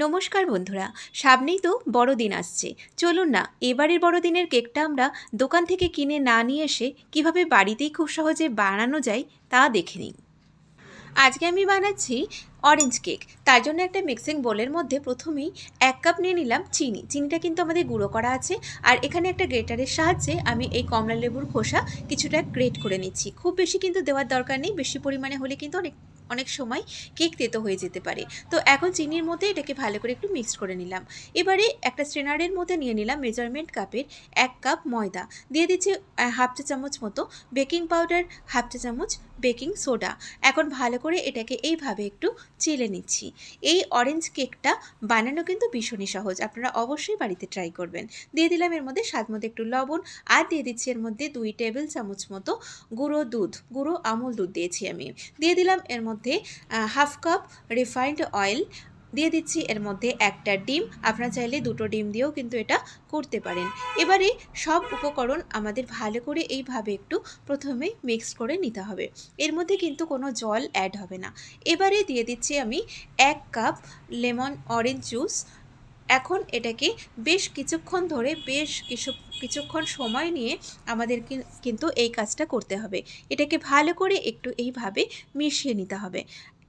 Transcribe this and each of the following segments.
নমস্কার বন্ধুরা, সামনেই তো বড়দিন আসছে। চলুন না এবারের বড়দিনের কেকটা আমরা দোকান থেকে কিনে না নিয়ে এসে কিভাবে বাড়িতেই খুব সহজে বানানো যায় তা দেখে নিই। আজকে আমি বানাচ্ছি অরেঞ্জ কেক। তার জন্য একটা মিক্সিং বোলের মধ্যে প্রথমেই 1 কাপ নিয়ে নিলাম চিনি। চিনিটা কিন্তু আমাদের গুঁড়ো করা আছে। আর এখানে একটা গ্রেটারের সাহায্যে আমি এই কমলা লেবুর খোসা কিছুটা গ্রেট করে নিচ্ছি। খুব বেশি কিন্তু দেওয়ার দরকার নেই, বেশি পরিমাণে হলে কিন্তু অনেক সময় কেক তেতো হয়ে যেতে পারে। তো এখন চিনির মধ্যে এটাকে ভালো করে একটু মিক্সড করে নিলাম। এবারে একটা স্ট্রেনারের মধ্যে নিয়ে নিলাম মেজারমেন্ট কাপের 1 কাপ ময়দা, দিয়ে দিচ্ছি হাফ চা চামচ মতো বেকিং পাউডার, হাফ চা চামচ বেকিং সোডা। এখন ভালো করে এটাকে এইভাবে একটু চেলে নিচ্ছি। এই অরেঞ্জ কেকটা বানানো কিন্তু ভীষণই সহজ, আপনারা অবশ্যই বাড়িতে ট্রাই করবেন। দিয়ে দিলাম এর মধ্যে স্বাদ মতো একটু লবণ, আর দিয়ে দিচ্ছি এর মধ্যে 2 টেবিল চামচ মতো গুঁড়ো আমুল দুধ দিয়েছি আমি। দিয়ে দিলাম এর মধ্যে হাফ কাপ রিফাইন্ড অয়েল, দিয়ে দিচ্ছি এর মধ্যে একটা ডিম। আপনারা চাইলে 2টো ডিম দিয়েও কিন্তু এটা করতে পারেন। এবারে সব উপকরণ আমাদের ভালো করে এইভাবে একটু প্রথমে মিক্স করে নিতে হবে। এর মধ্যে কিন্তু কোনো জল অ্যাড হবে না। এবারে দিয়ে দিচ্ছি আমি 1 কাপ অরেঞ্জ জুস। এখন এটাকে বেশ কিছুক্ষণ ধরে কিছুক্ষণ সময় নিয়ে আমাদের কিন্তু এই কাজটা করতে হবে। এটাকে ভালো করে একটু এইভাবে মিশিয়ে নিতে হবে।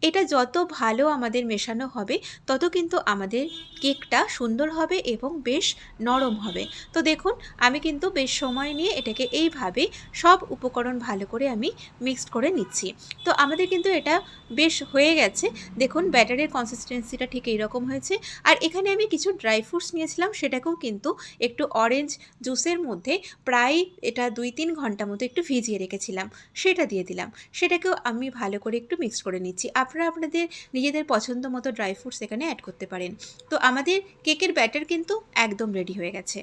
এটা যত ভালো আমাদের মেশানো হবে তত কিন্তু আমাদের কেকটা সুন্দর হবে এবং বেশ নরম হবে। তো দেখুন আমি কিন্তু বেশ সময় নিয়ে এটাকে এইভাবে সব উপকরণ ভালো করে আমি মিক্সড করে নিচ্ছি। তো আমাদের কিন্তু এটা বেশ হয়ে গেছে। দেখুন ব্যাটারের কনসিস্টেন্সিটা ঠিক এইরকম হয়েছে। আর এখানে আমি কিছু ড্রাই ফ্রুটস নিয়েছিলাম, সেটাকেও কিন্তু একটু অরেঞ্জ জুসের মধ্যে প্রায় এটা 2-3 ঘন্টা মতো একটু ভিজিয়ে রেখেছিলাম, সেটা দিয়ে দিলাম। সেটাকেও আমি ভালো করে একটু মিক্স করে নিচ্ছি। আপনারা আপনাদের নিজেদের পছন্দ মতো ড্রাই ফ্রুটস এখানে অ্যাড করতে পারেন। তো আমাদের কেকের ব্যাটার কিন্তু একদম রেডি হয়ে গেছে।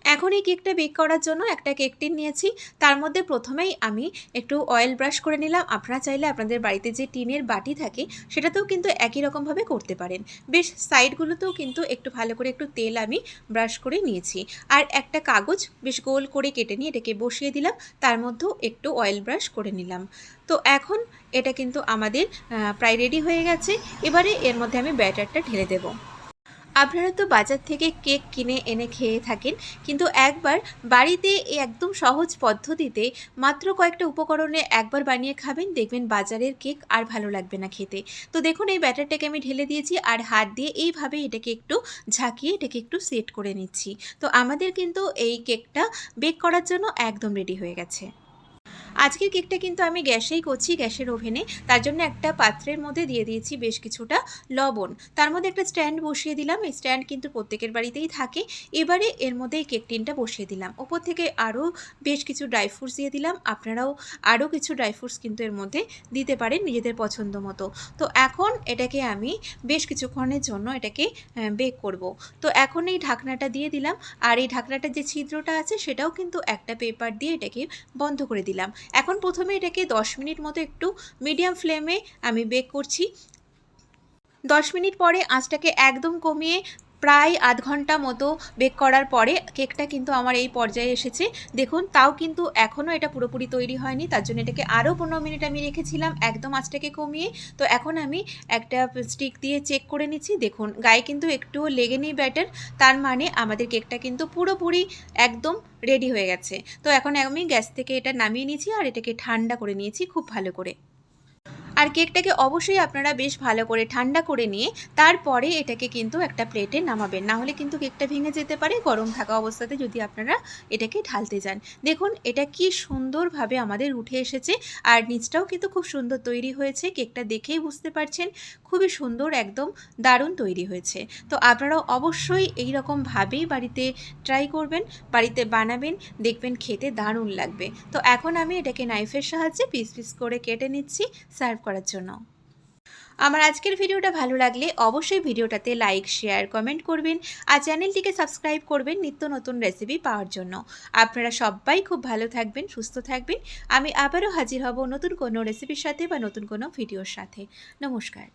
এখন এই কেকটা বেক করার জন্য একটা কেক টিন নিয়েছি। তার মধ্যে প্রথমেই আমি একটু অয়েল ব্রাশ করে নিলাম। আপনারা চাইলে আপনাদের বাড়িতে যে টিনের বাটি থাকে সেটাতেও কিন্তু একই রকমভাবে করতে পারেন। বেশ সাইডগুলোতেও কিন্তু একটু ভালো করে একটু তেল আমি ব্রাশ করে নিয়েছি। আর একটা কাগজ বেশ গোল করে কেটে নিয়ে এটাকে বসিয়ে দিলাম, তার মধ্যেও একটু অয়েল ব্রাশ করে নিলাম। তো এখন এটা কিন্তু আমাদের প্রায় রেডি হয়ে গেছে। এবারে এর মধ্যে আমি ব্যাটারটা ঢেলে দেবো। আপনারা তো বাজার থেকে কেক কিনে এনে খেয়ে থাকেন, কিন্তু একবার বাড়িতে এই একদম সহজ পদ্ধতিতে মাত্র কয়েকটা উপকরণে একবার বানিয়ে খাবেন, দেখবেন বাজারের কেক আর ভালো লাগবে না খেতে। তো দেখুন এই ব্যাটারটাকে আমি ঢেলে দিয়েছি আর হাত দিয়ে এইভাবে এটাকে একটু ঝাঁকিয়ে এটাকে একটু সেট করে নিচ্ছি। তো আমাদের কিন্তু এই কেকটা বেক করার জন্য একদম রেডি হয়ে গেছে। আজকের কেকটা কিন্তু আমি গ্যাসেই করছি, গ্যাসের ওভেনে। তার জন্য একটা পাত্রের মধ্যে দিয়ে দিয়েছি বেশ কিছুটা লবণ, তার মধ্যে একটা স্ট্যান্ড বসিয়ে দিলাম। এই স্ট্যান্ড কিন্তু প্রত্যেকের বাড়িতেই থাকে। এবারে এর মধ্যে এই কেক টিনটা বসিয়ে দিলাম, ওপর থেকে আরও বেশ কিছু ড্রাই ফ্রুটস দিয়ে দিলাম। আপনারাও আরও কিছু ড্রাই ফ্রুটস কিন্তু এর মধ্যে দিতে পারেন নিজেদের পছন্দ মতো। তো এখন এটাকে আমি বেশ কিছুক্ষণের জন্য এটাকে বেক করব। তো এখন এই ঢাকনাটা দিয়ে দিলাম, আর এই ঢাকনাটার যে ছিদ্রটা আছে সেটাও কিন্তু একটা পেপার দিয়ে এটাকে বন্ধ করে দিলাম। এখন প্রথমে এটাকে 10 মিনিট মতো একটু মিডিয়াম ফ্লেমে আমি বেক করছি। 10 মিনিট পরে আঁচটাকে একদম কমিয়ে প্রায় আধ ঘন্টা মতো বেক করার পরে কেকটা কিন্তু আমার এই পর্যায়ে এসেছে। দেখুন তাও কিন্তু এখনও এটা পুরোপুরি তৈরি হয়নি, তার জন্য এটাকে আরও 15 মিনিট আমি রেখেছিলাম একদম আঁচটাকে কমিয়ে। তো এখন আমি একটা স্টিক দিয়ে চেক করে নিচ্ছি। দেখুন গায়ে কিন্তু একটুও লেগে নেই ব্যাটার, তার মানে আমাদের কেকটা কিন্তু পুরোপুরি একদম রেডি হয়ে গেছে। তো এখন আমি গ্যাস থেকে এটা নামিয়ে নিয়েছি আর এটাকে ঠান্ডা করে নিয়েছি খুব ভালো করে। আর কেকটাকে অবশ্যই আপনারা বেশ ভালো করে ঠান্ডা করে নিয়ে তারপরে এটাকে কিন্তু একটা প্লেটে নামাবেন, না হলে কিন্তু কেকটা ভেঙে যেতে পারে গরম থাকা অবস্থাতে যদি আপনারা এটাকে ঢালতে যান। দেখুন এটা কি সুন্দরভাবে আমাদের উঠে এসেছে, আর নিচটাও কিন্তু খুব সুন্দর তৈরি হয়েছে। কেকটা দেখেই বুঝতে পারছেন খুবই সুন্দর, একদম দারুণ তৈরি হয়েছে। তো আপনারাও অবশ্যই এই রকমভাবেই বাড়িতে ট্রাই করবেন, বাড়িতে বানাবেন, দেখবেন খেতে দারুণ লাগবে। তো এখন আমি এটাকে নাইফের সাহায্যে পিস পিস করে কেটে নিচ্ছি সার্ভ করার জন্য। আমার আজকের ভিডিওটা ভালো লাগলে অবশ্যই ভিডিওটাতে লাইক, শেয়ার, কমেন্ট করবেন আর চ্যানেলটিকে সাবস্ক্রাইব করবেন নিত্য নতুন রেসিপি পাওয়ার জন্য। আপনারা সবাই খুব ভালো থাকবেন, সুস্থ থাকবেন। আমি আবারও হাজির হব নতুন কোনো রেসিপির সাথে বা নতুন কোনো ভিডিওর সাথে। নমস্কার।